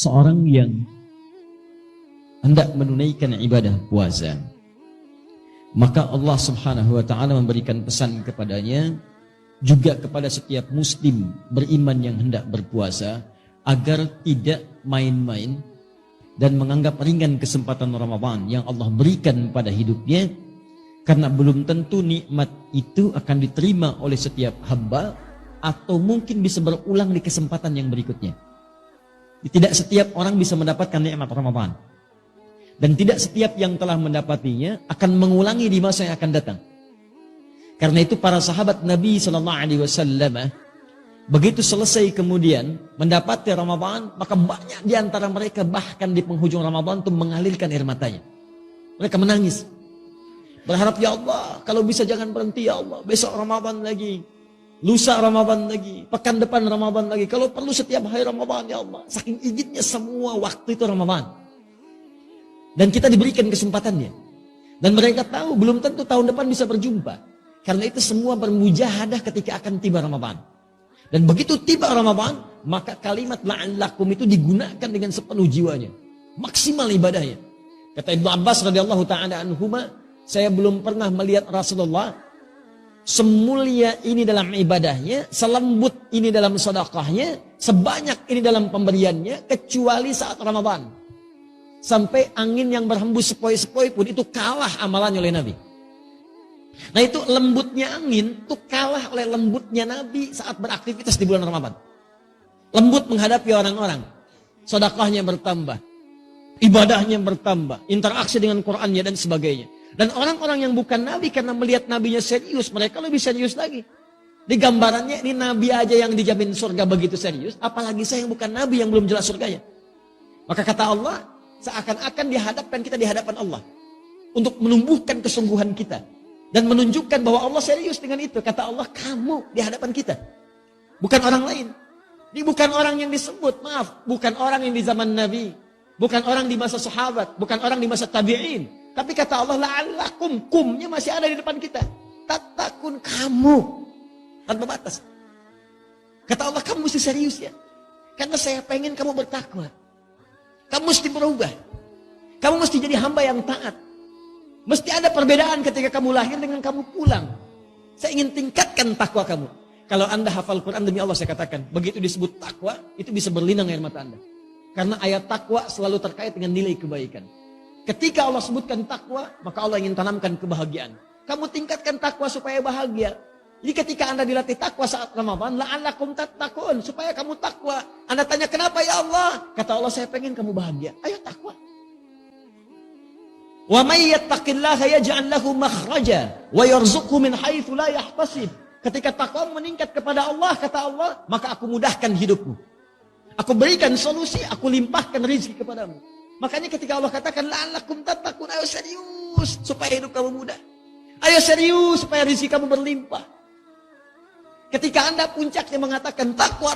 seorang yang hendak menunaikan ibadah puasa, maka Allah Subhanahu wa taala memberikan pesan kepadanya, juga kepada setiap muslim beriman yang hendak berpuasa, agar tidak main-main dan menganggap ringan kesempatan Ramadan yang Allah berikan pada hidupnya, karena belum tentu nikmat itu akan diterima oleh setiap hamba, atau mungkin bisa berulang di kesempatan yang berikutnya. Tidak setiap orang bisa mendapatkan nikmat Ramadan, dan tidak setiap yang telah mendapatinya akan mengulangi di masa yang akan datang. Karena itu para sahabat Nabi SAW, begitu selesai kemudian mendapati Ramadan, maka banyak di antara mereka bahkan di penghujung Ramadan itu mengalirkan air matanya. Mereka menangis, berharap, ya Allah, kalau bisa jangan berhenti ya Allah, besok Ramadan lagi, lusa Ramadan lagi, pekan depan Ramadan lagi, kalau perlu setiap hari Ramadan ya Allah. Saking inginnya semua waktu itu Ramadan, dan kita diberikan kesempatannya, dan mereka tahu belum tentu tahun depan bisa berjumpa. Karena itu semua bermujahadah ketika akan tiba Ramadan. Dan begitu tiba Ramadan, maka kalimat la'allakum itu digunakan dengan sepenuh jiwanya, maksimal ibadahnya. Kata Ibnu Abbas radhiyallahu taala anhuma, saya belum pernah melihat Rasulullah semulia ini dalam ibadahnya, selembut ini dalam sedekahnya, sebanyak ini dalam pemberiannya, kecuali saat Ramadan. Sampai angin yang berhembus sepoi-sepoi pun itu kalah amalannya oleh Nabi. Nah, itu lembutnya angin itu kalah oleh lembutnya Nabi saat beraktivitas di bulan Ramadan. Lembut menghadapi orang-orang, sedekahnya bertambah, ibadahnya bertambah, interaksi dengan Qur'annya dan sebagainya. Dan orang-orang yang bukan Nabi, karena melihat Nabinya serius, mereka lebih serius lagi. Di gambarannya ini Nabi aja yang dijamin surga begitu serius, apalagi saya yang bukan Nabi yang belum jelas surganya. Maka kata Allah, seakan-akan dihadapkan kita di hadapan Allah untuk menumbuhkan kesungguhan kita dan menunjukkan bahwa Allah serius dengan itu. Kata Allah, kamu di hadapan kita, bukan orang lain. Ini bukan orang yang disebut, maaf, bukan orang yang di zaman Nabi, bukan orang di masa sahabat, bukan orang di masa tabi'in. Tapi kata Allah, la'allakum, kumnya masih ada di depan kita. Tatakun, kamu, tanpa batas. Kata Allah, kamu mesti serius ya, karena saya pengen kamu bertakwa. Kamu mesti berubah, kamu mesti jadi hamba yang taat. Mesti ada perbedaan ketika kamu lahir dengan kamu pulang. Saya ingin tingkatkan takwa kamu. Kalau Anda hafal Quran, demi Allah saya katakan, begitu disebut takwa, itu bisa berlinang air mata Anda. Karena ayat takwa selalu terkait dengan nilai kebaikan. Ketika Allah sebutkan takwa, maka Allah ingin tanamkan kebahagiaan. Kamu tingkatkan takwa supaya bahagia. Jadi ketika Anda dilatih takwa saat Ramadan, la'allakum tattaqun, supaya kamu takwa. Anda tanya, kenapa ya Allah? Kata Allah, saya pengen kamu bahagia. Ayo takwa. Wa may yattaqillaha yaj'al lahu makhraja wa yarzuqhu min haitsu la yahtasib. Ketika takwa meningkat kepada Allah, kata Allah, maka aku mudahkan hidupmu. Aku berikan solusi, aku limpahkan rezeki kepadamu. Makanya ketika Allah katakan la'allakum tattaqun, ayo serius supaya hidup kamu mudah. Ayo serius supaya rezeki kamu berlimpah. Ketika Anda puncaknya mengatakan takwa,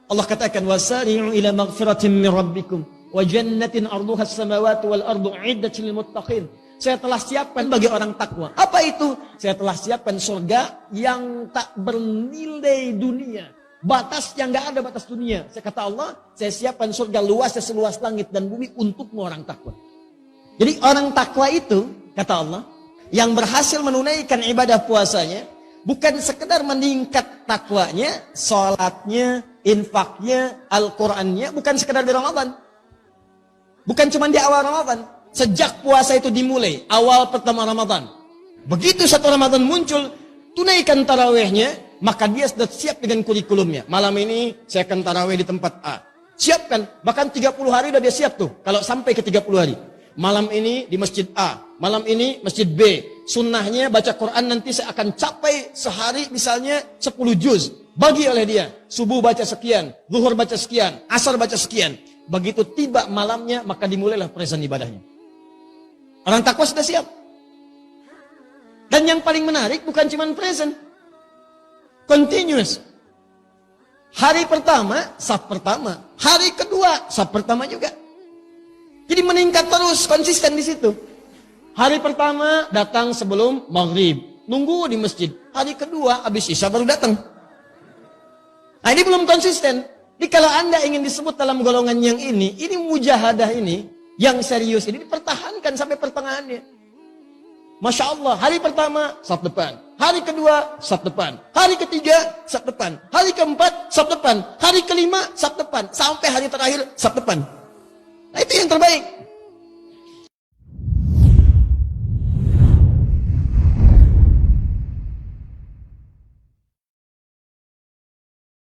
Allah katakan wasari'u ila maghfiratin min rabbikum wa jannatin arduha as-samawati wal ardu 'iddatul lil muttaqin. Saya telah siapkan bagi orang takwa. Apa itu? Saya telah siapkan surga yang tak bernilai dunia. Batas yang enggak ada batas dunia. Saya kata Allah, saya siapkan surga luasnya seluas langit dan bumi untukmu orang takwa. Jadi orang takwa itu, kata Allah, yang berhasil menunaikan ibadah puasanya, bukan sekedar meningkat takwanya, salatnya, infaknya, Al-Qur'annya, bukan sekedar di Ramadan. Bukan cuma di awal Ramadan. Sejak puasa itu dimulai, awal pertama Ramadan. Begitu satu Ramadan muncul, tunaikan tarawihnya, maka dia sudah siap dengan kurikulumnya. Malam ini saya akan tarawih di tempat A. Siapkan, bahkan 30 hari sudah dia siap tuh, kalau sampai ke 30 hari. Malam ini di masjid A, malam ini masjid B. Sunnahnya baca Quran nanti saya akan capai sehari misalnya 10 juz. Bagi oleh dia, subuh baca sekian, zuhur baca sekian, asar baca sekian. Begitu tiba malamnya, maka dimulailah present ibadahnya. Orang takwa sudah siap. Dan yang paling menarik bukan cuma present, continuous. Hari pertama, saf pertama. Hari kedua, saf pertama juga. Jadi meningkat terus, konsisten di situ. Hari pertama datang sebelum maghrib, nunggu di masjid. Hari kedua habis isya baru datang. Nah, ini belum konsisten. Jadi kalau Anda ingin disebut dalam golongan yang ini mujahadah ini, yang serius ini dipertahankan sampai pertengahannya. Masya Allah, hari pertama, saf depan. Hari kedua, saf depan. Hari ketiga, saf depan. Hari keempat, saf depan. Hari kelima, saf depan. Sampai hari terakhir, saf depan. Nah itu yang terbaik.